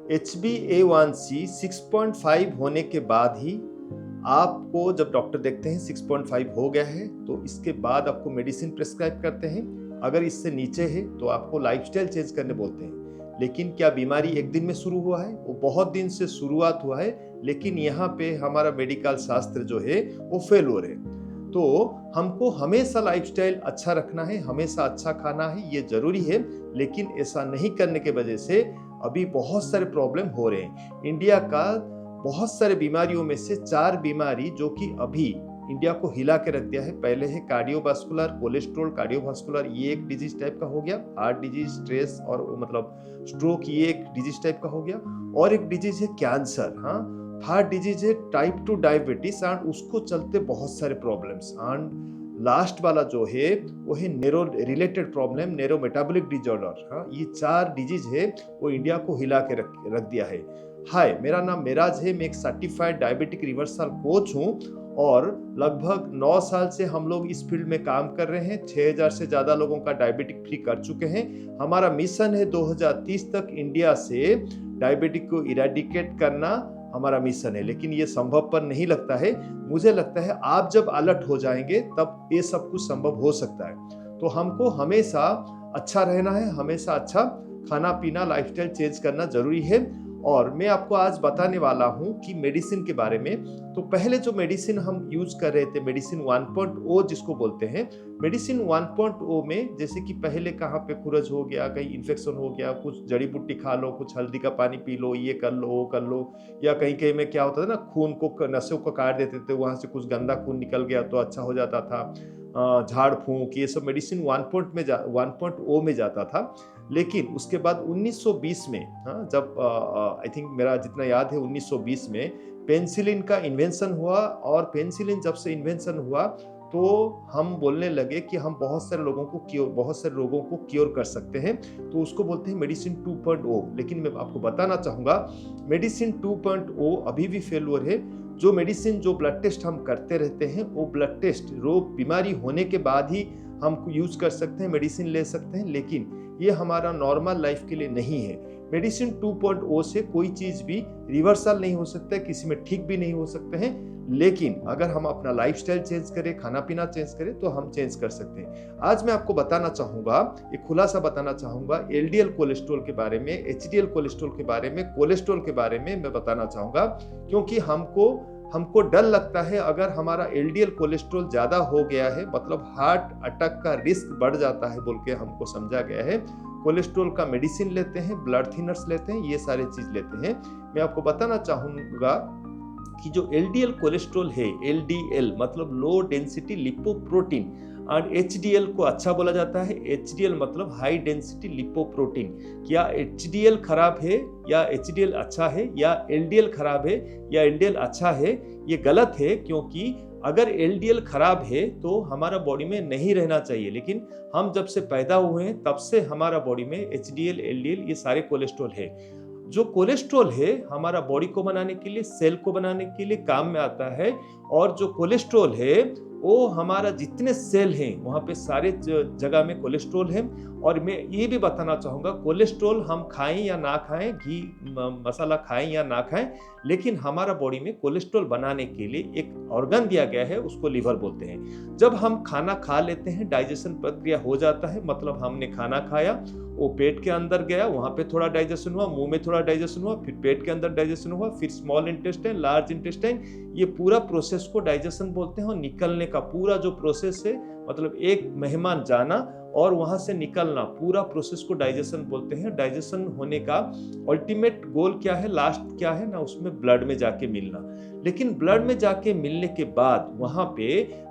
HbA1c 6.5 होने के बाद ही आपको, जब डॉक्टर देखते हैं 6.5 हो गया है तो इसके बाद आपको मेडिसिन प्रेस्क्राइब करते हैं। अगर इससे नीचे है तो आपको लाइफस्टाइल चेंज करने बोलते हैं। लेकिन क्या बीमारी एक दिन में शुरू हुआ है? वो बहुत दिन से शुरुआत हुआ है, लेकिन यहाँ पे हमारा मेडिकल शास्त्र जो है वो फेल हो रहे हैं। तो हमको हमेशा लाइफस्टाइल अच्छा रखना है, हमेशा अच्छा खाना है, ये जरूरी है। लेकिन ऐसा नहीं करने के वजह से अभी बहुत सारे प्रॉब्लम हो रहे हैं। इंडिया का बहुत सारे बीमारियों में से 4 बीमारी जो कि अभी इंडिया को हिला के रख दिया है। पहले है कार्डियोवास्कुलर, कोलेस्ट्रॉल, कार्डियोवास्कुलर, ये एक डिजीज टाइप का हो गया। हार्ट डिजीज, स्ट्रेस और मतलब स्ट्रोक, ये एक डिजीज टाइप का हो गया। और एक डिजीज है कैंसर, हाँ, हार्ट डिजीज है टाइप 2 डायबिटीज, एंड उसको चलते बहुत सारे प्रॉब्लम्स। एंड लास्ट वाला जो है वो है narrow related problem, narrow metabolic disorder. हाँ, ये 4 डिजीज है वो इंडिया को हिला के रख दिया है। हाय, मेरा नाम मेराज है, मैं एक सर्टिफाइड डायबिटिक रिवर्सल कोच हूँ और लगभग 9 साल से हम लोग इस फील्ड में काम कर रहे हैं। 6000 से ज़्यादा लोगों का डायबिटिक फ्री कर चुके हैं। हमारा मिशन है 2030 तक इंडिया से डायबिटिक को इरेडिकेट करना, हमारा मिशन है। लेकिन ये संभव पर नहीं लगता है। मुझे लगता है आप जब अलर्ट हो जाएंगे तब ये सब कुछ संभव हो सकता है। तो हमको हमेशा अच्छा रहना है, हमेशा अच्छा खाना पीना, लाइफस्टाइल चेंज करना जरूरी है। और मैं आपको आज बताने वाला हूं कि मेडिसिन के बारे में। तो पहले जो मेडिसिन हम यूज कर रहे थे, मेडिसिन 1.0 जिसको बोलते हैं, मेडिसिन 1.0 में जैसे कि पहले कहाँ पे खुरज हो गया, कहीं इन्फेक्शन हो गया, कुछ जड़ी बूटी खा लो, कुछ हल्दी का पानी पी लो, ये कर लो, वो कर लो। या कहीं कहीं में क्या होता था ना, खून को, नसों को काट देते थे, वहां से कुछ गंदा खून निकल गया तो अच्छा हो जाता था। झाड़ फूंक, ये सब मेडिसिन 1.0 में जाता था। लेकिन उसके बाद 1920 में, हाँ, जब आई थिंक मेरा जितना याद है 1920 में पेनिसिलिन का इन्वेंशन हुआ। और पेनिसिलिन जब से इन्वेंशन हुआ तो हम बोलने लगे कि हम बहुत सारे लोगों को क्योर कर सकते हैं। तो उसको बोलते हैं मेडिसिन 2.0। लेकिन मैं आपको बताना चाहूँगा मेडिसिन 2.0 अभी भी फेल्योर है। जो मेडिसिन, जो ब्लड टेस्ट हम करते रहते हैं, वो ब्लड टेस्ट रोग बीमारी होने के बाद ही हम यूज कर सकते हैं, मेडिसिन ले सकते हैं। लेकिन ये हमारा नॉर्मल लाइफ के लिए नहीं है। मेडिसिन 2.0 से कोई चीज भी रिवर्सल नहीं हो सकता है, किसी में ठीक भी नहीं हो सकते हैं। लेकिन अगर हम अपना लाइफस्टाइल चेंज करें, खाना पीना चेंज करें, तो हम चेंज कर सकते हैं। आज मैं आपको बताना चाहूंगा, एक खुलासा बताना चाहूंगा एलडीएल कोलेस्ट्रॉल के बारे में, एचडीएल कोलेस्ट्रॉल के बारे में, कोलेस्ट्रॉल के बारे में मैं बताना चाहूंगा। क्योंकि हमको डर लगता है अगर हमारा एलडीएल कोलेस्ट्रॉल ज्यादा हो गया है, मतलब हार्ट अटैक का रिस्क बढ़ जाता है बोल के हमको समझा गया है। कोलेस्ट्रॉल का मेडिसिन लेते हैं, ब्लड थिनर्स लेते हैं, ये सारे चीज लेते हैं। मैं आपको बताना चाहूंगा कि जो एलडीएल कोलेस्ट्रॉल है, एलडीएल मतलब लो डेंसिटी लिपोप्रोटीन, और एचडीएल को अच्छा बोला जाता है। एचडीएल मतलब हाई डेंसिटी लिपोप्रोटीन। क्या एचडीएल खराब है या एचडीएल अच्छा है, या एलडीएल खराब है या एलडीएल अच्छा है? ये गलत है। क्योंकि अगर एलडीएल खराब है तो हमारा बॉडी में नहीं रहना चाहिए। लेकिन हम जब से पैदा हुए हैं तब से हमारा बॉडी में एचडीएल, एलडीएल, ये सारे कोलेस्ट्रॉल है। जो कोलेस्ट्रॉल है हमारा बॉडी को बनाने के लिए, सेल को बनाने के लिए काम में आता है। और जो कोलेस्ट्रॉल है वो हमारा जितने सेल हैं वहाँ पे सारे जगह में कोलेस्ट्रॉल है। और मैं ये भी बताना चाहूँगा, कोलेस्ट्रॉल हम खाएं या ना खाएं, घी मसाला खाएं या ना खाएं, लेकिन हमारा बॉडी में कोलेस्ट्रॉल बनाने के लिए एक ऑर्गन दिया गया है, उसको लीवर बोलते हैं। जब हम खाना खा लेते हैं, डाइजेशन प्रक्रिया हो जाता है, मतलब हमने खाना खाया, वो पेट के अंदर गया, वहां पे थोड़ा डाइजेशन हुआ, मुंह में थोड़ा डाइजेशन हुआ, फिर पेट के अंदर डाइजेशन हुआ, फिर स्मॉल इंटेस्टाइन, लार्ज इंटेस्टाइन, ये पूरा प्रोसेस को डाइजेशन बोलते हैं। और निकलने का पूरा जो प्रोसेस है, मतलब एक मेहमान जाना और वहां से निकलना, पूरा प्रोसेस को डाइजेशन बोलते हैं। डाइजेशन होने का अल्टीमेट गोल क्या है, लास्ट क्या है ना, उसमें ब्लड में जाके मिलना। लेकिन ब्लड में जाके मिलने के बाद वहां पे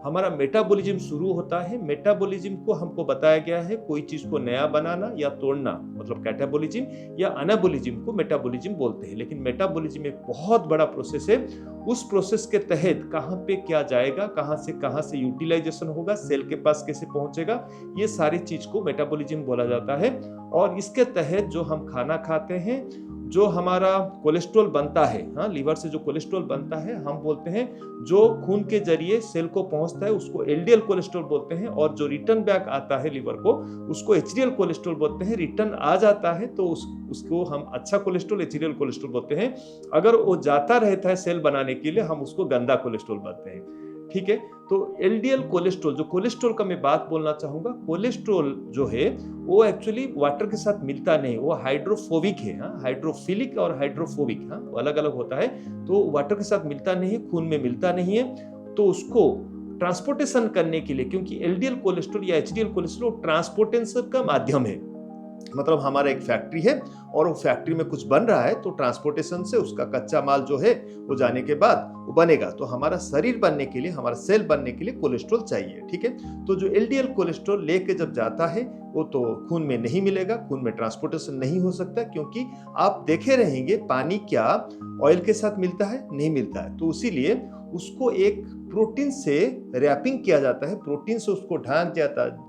हमारा मेटाबॉलिज्म शुरू होता है। मेटाबॉलिज्म को हमको बताया गया है कोई चीज को नया बनाना या तोड़ना, मतलब कैटाबॉलिज्म, या अनाबॉलिज्म को मेटाबॉलिज्म बोलते हैं। लेकिन मेटाबॉलिज्म एक बहुत बड़ा प्रोसेस है। उस प्रोसेस के तहत कहाँ पे क्या जाएगा, कहाँ से यूटिलाइजेशन होगा, सेल के पास कैसे पहुंचेगा, ये सारी चीज को मेटाबॉलिज्म बोला जाता है। और इसके तहत जो हम खाना खाते हैं जो हमारा कोलेस्ट्रॉल बनता है, हाँ, लीवर से जो कोलेस्ट्रॉल बनता है, हम बोलते हैं जो खून के जरिए सेल को पहुंचता है उसको एलडीएल कोलेस्ट्रॉल बोलते हैं, और जो रिटर्न बैक आता है लीवर को उसको एचडीएल कोलेस्ट्रॉल बोलते हैं। रिटर्न आ जाता है तो उसको हम अच्छा कोलेस्ट्रॉल एचडीएल कोलेस्ट्रॉल बोलते हैं। अगर वो जाता रहता है सेल बनाने के लिए, हम उसको गंदा कोलेस्ट्रॉल बोलते हैं। ठीक है, तो एलडीएल कोलेस्ट्रॉल, जो कोलेस्ट्रॉल का मैं बात बोलना चाहूंगा, कोलेस्ट्रॉल जो है वो एक्चुअली वाटर के साथ मिलता नहीं, वो हाइड्रोफोबिक है। हाँ, हाइड्रोफिलिक और हाइड्रोफोबिक, हाँ, वो अलग अलग होता है। तो वाटर के साथ मिलता नहीं है, खून में मिलता नहीं है, तो उसको ट्रांसपोर्टेशन करने के लिए, क्योंकि एलडीएल कोलेस्ट्रॉल या एचडीएल कोलेस्ट्रॉल ट्रांसपोर्टेशन का माध्यम है। मतलब हमारा एक फैक्ट्री है और वो फैक्ट्री में कुछ बन रहा है, तो ट्रांसपोर्टेशन से उसका कच्चा माल जो है वो जाने के बाद वो बनेगा। तो हमारा शरीर बनने के लिए, हमारा सेल बनने के लिए कोलेस्ट्रॉल चाहिए। ठीक है, तो जो एलडीएल कोलेस्ट्रॉल लेके जब जाता है वो तो खून में नहीं मिलेगा, खून में ट्रांसपोर्टेशन नहीं हो सकता, क्योंकि आप देखे रहेंगे पानी क्या ऑयल के साथ मिलता है, नहीं मिलता है। तो इसीलिए उसको एक प्रोटीन से रैपिंग किया जाता है, प्रोटीन से उसको ढांक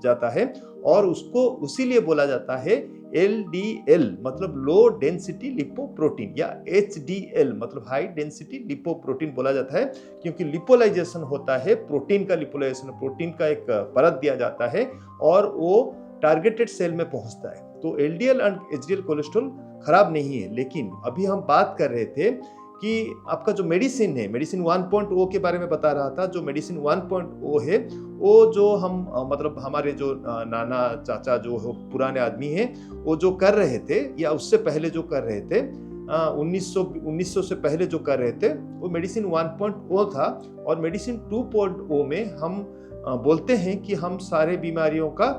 जाता है, और उसको उसीलिए बोला जाता है LDL मतलब लो डेंसिटी लिपोप्रोटीन, या HDL मतलब हाई डेंसिटी लिपोप्रोटीन बोला जाता है, क्योंकि लिपोलाइजेशन होता है, प्रोटीन का लिपोलाइजेशन, प्रोटीन का एक परत दिया जाता है और वो टारगेटेड सेल में पहुंचता है। तो LDL एंड HDL कोलेस्ट्रॉल खराब नहीं है, लेकिन अभी हम बात कर रहे थे कि आपका जो मेडिसिन है, मेडिसिन 1.0 के बारे में बता रहा था। जो मेडिसिन 1.0 है वो जो हम मतलब हमारे जो नाना चाचा जो हो पुराने आदमी हैं वो जो कर रहे थे, या उससे पहले जो कर रहे थे, 1900 से पहले जो कर रहे थे, वो मेडिसिन 1.0 था। और मेडिसिन 2.0 में हम बोलते हैं कि हम सारे बीमारियों का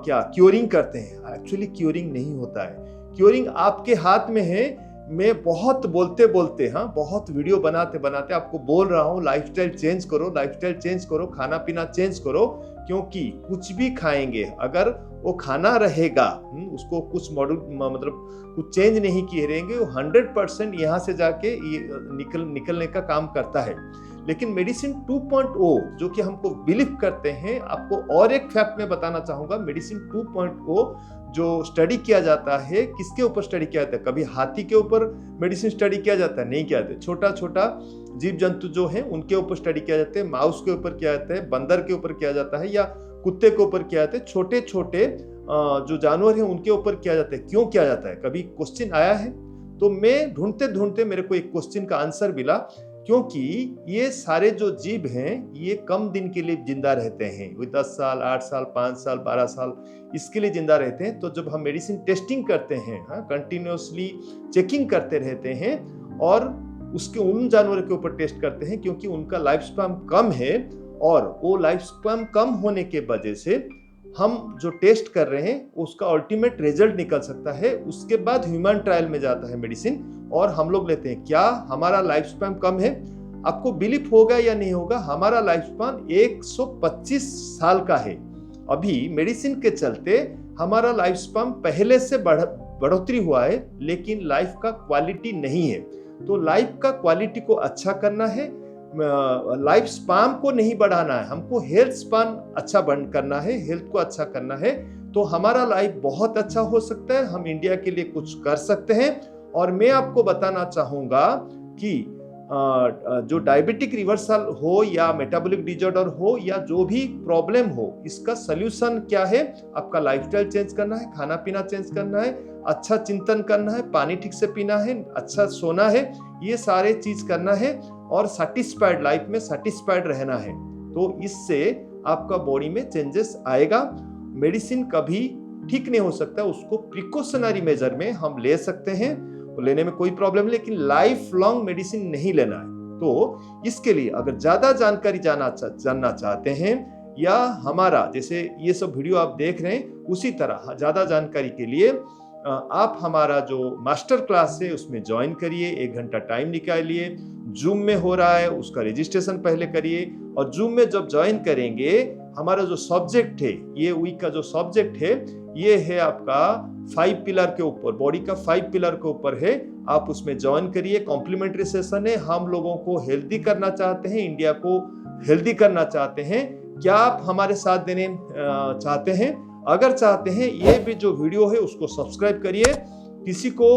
क्या क्योरिंग करते हैं। एक्चुअली क्योरिंग नहीं होता है, क्योरिंग आपके हाथ में है। मैं बहुत बोलते, हाँ, बहुत वीडियो बनाते आपको बोल रहा हूँ लाइफस्टाइल चेंज करो, लाइफस्टाइल चेंज करो, खाना पीना चेंज करो, क्योंकि कुछ भी खाएंगे अगर वो खाना रहेगा, उसको कुछ मतलब कुछ चेंज नहीं किए रहेंगे, वो 100% यहाँ से जाके निकलने का काम करता है। लेकिन मेडिसिन 2.0 जो कि हमको बिलीव करते हैं, आपको और एक फैक्ट मैं बताना चाहूंगा। मेडिसिन 2.0 जो स्टडी किया जाता है, किसके ऊपर स्टडी किया जाता है? कभी हाथी के ऊपर मेडिसिन स्टडी किया जाता है? नहीं किया जाता है। छोटा छोटा जीव जंतु जो है उनके ऊपर स्टडी किया जाता है, माउस के ऊपर किया जाता है, बंदर के ऊपर किया जाता है, या कुत्ते के ऊपर किया जाता है। छोटे छोटे जो जानवर हैं उनके ऊपर किया जाता है। क्यों किया जाता है? कभी क्वेश्चन आया है? तो मैं ढूंढते मेरे को एक क्वेश्चन का आंसर मिला, क्योंकि ये सारे जो जीव हैं ये कम दिन के लिए जिंदा रहते हैं। वो 10 साल, 8 साल, 5 साल, 12 साल इसके लिए जिंदा रहते हैं। तो जब हम मेडिसिन टेस्टिंग करते हैं, कंटिन्यूसली चेकिंग करते रहते हैं, और उसके उन जानवरों के ऊपर टेस्ट करते हैं, क्योंकि उनका लाइफ स्पैन कम है, और वो लाइफ स्पैन कम होने के वजह से हम जो टेस्ट कर रहे हैं उसका अल्टीमेट रिजल्ट निकल सकता है। उसके बाद ह्यूमन ट्रायल में जाता है मेडिसिन, और हम लोग लेते हैं। क्या हमारा लाइफ स्पैन कम है? आपको बिलीव होगा या नहीं होगा, हमारा लाइफ स्पैन 125 साल का है। अभी मेडिसिन के चलते हमारा लाइफ स्पैन पहले से बढ़ोतरी हुआ है, लेकिन लाइफ का क्वालिटी नहीं है। तो लाइफ का क्वालिटी को अच्छा करना है, लाइफ स्पैन को नहीं बढ़ाना है, हमको हेल्थ स्पैन अच्छा करना है, हेल्थ को अच्छा करना है। तो हमारा लाइफ बहुत अच्छा हो सकता है, हम इंडिया के लिए कुछ कर सकते हैं। और मैं आपको बताना चाहूंगा कि जो डायबिटिक रिवर्सल हो, या मेटाबॉलिक डिसऑर्डर हो, या जो भी प्रॉब्लम हो, इसका सल्यूशन क्या है? आपका लाइफस्टाइल चेंज करना है, खाना पीना चेंज करना है, अच्छा चिंतन करना है, पानी ठीक से पीना है, अच्छा सोना है, ये सारे चीज करना है, और सैटिस्फाइड लाइफ में सैटिस्फाइड रहना है। तो इससे आपका बॉडी में चेंजेस आएगा। मेडिसिन कभी ठीक नहीं हो सकता, उसको प्रिकॉशनरी मेजर में हम ले सकते हैं, तो लेने में कोई प्रॉब्लम नहीं, लेकिन लाइफ लॉन्ग मेडिसिन नहीं लेना है। तो इसके लिए अगर ज्यादा जानकारी जानना चाहते हैं, या हमारा जैसे ये सब वीडियो आप देख रहे हैं उसी तरह ज्यादा जानकारी के लिए आप हमारा जो मास्टर क्लास है उसमें ज्वाइन करिए। 1 घंटा टाइम निकालिए, जूम में हो रहा है, उसका रजिस्ट्रेशन पहले करिए। और जूम में जब ज्वाइन करेंगे, हमारा जो सब्जेक्ट है, ये वीक का जो सब्जेक्ट है, ये है आपका 5 पिलर के ऊपर, बॉडी का 5 पिलर के ऊपर है। आप उसमें ज्वाइन करिए, कॉम्प्लीमेंट्री सेशन है। हम लोगों को हेल्दी करना चाहते हैं, इंडिया को हेल्दी करना चाहते हैं। क्या आप हमारे साथ देने चाहते हैं? अगर चाहते हैं, ये भी जो वीडियो है उसको सब्सक्राइब करिए, किसी को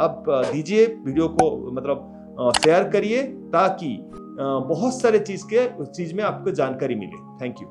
आप दीजिए वीडियो को, मतलब शेयर करिए ताकि बहुत सारे चीज़ में आपको जानकारी मिले। Thank you.